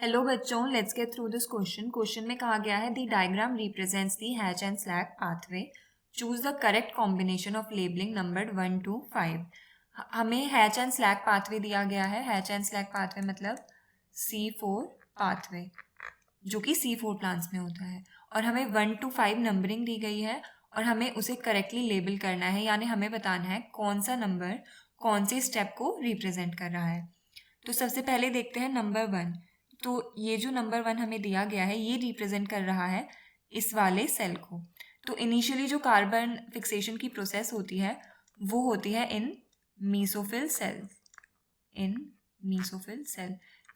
Hello बच्चों, let's get through this question. Question में कहा गया है the diagram represents the hatch and slack pathway. Choose the correct combination of labelling number 1 to 5। हमें hatch and slack pathway दिया गया है। हैच एंड स्लैक पाथवे मतलब C4 पाथवे, जो कि C4 प्लांट्स में होता है, और हमें 1 to 5 नंबरिंग दी गई है और हमें उसे करेक्टली लेबल करना है, यानी हमें बताना है कौन सा नंबर कौन से स्टेप को रिप्रेजेंट कर रहा है। तो सबसे पहले देखते हैं नंबर 1। तो ये जो नंबर 1 हमें दिया गया है ये रिप्रेजेंट कर रहा है इस वाले सेल को। तो इनिशियली जो कार्बन फिक्सेशन की प्रोसेस होती है वो होती है इन मीसोफिल सेल।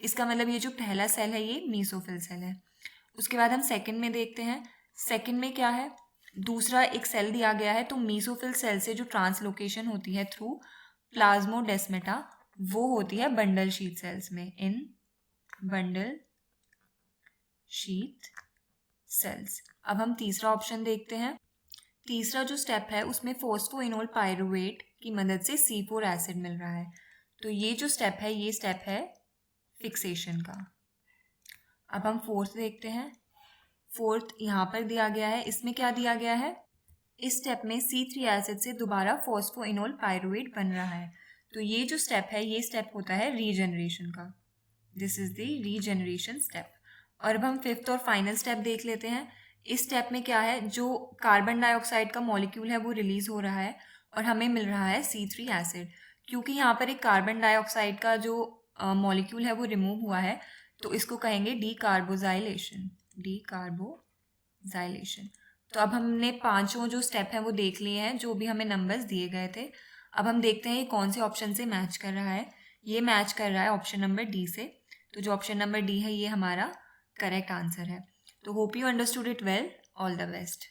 इसका मतलब ये जो पहला सेल है ये मीसोफिल सेल है। उसके बाद हम सेकंड में देखते हैं। सेकंड में क्या है, दूसरा एक सेल दिया गया है। तो मीसोफिल सेल से जो ट्रांसलोकेशन होती है थ्रू प्लाज्मोडेस्माटा वो होती है बंडल शीट सेल्स में, इन बंडल शीट सेल्स। अब हम तीसरा ऑप्शन देखते हैं। तीसरा जो स्टेप है उसमें फॉस्फोइनोल पायरुवेट की मदद से C4 एसिड मिल रहा है। तो ये जो स्टेप है ये स्टेप है फिक्सेशन का। अब हम फोर्थ देखते हैं। फोर्थ यहाँ पर दिया गया है। इसमें क्या दिया गया है, इस स्टेप में C3 एसिड से दोबारा फॉस्फोइनोल पायरुवेट बन रहा है। तो ये जो स्टेप है ये स्टेप होता है रीजनरेशन का। This is the regeneration step. और अब हम फिफ्थ और फाइनल स्टेप देख लेते हैं। इस स्टेप में क्या है, जो कार्बन डाइऑक्साइड का मॉलिक्यूल है वो रिलीज हो रहा है और हमें मिल रहा है C3 एसिड। क्योंकि यहाँ पर एक कार्बन डाइऑक्साइड का जो मॉलिक्यूल है वो रिमूव हुआ है तो इसको कहेंगे डीकार्बोजाइलेशन। तो अब हमने पांचों जो स्टेप हैं वो देख लिए हैं, जो भी हमें नंबर्स दिए गए थे। अब हम देखते हैं ये कौन से ऑप्शन से मैच कर रहा है। ये मैच कर रहा है ऑप्शन नंबर डी से। तो जो ऑप्शन नंबर डी है ये हमारा करेक्ट आंसर है। तो hope you understood it well. All the best.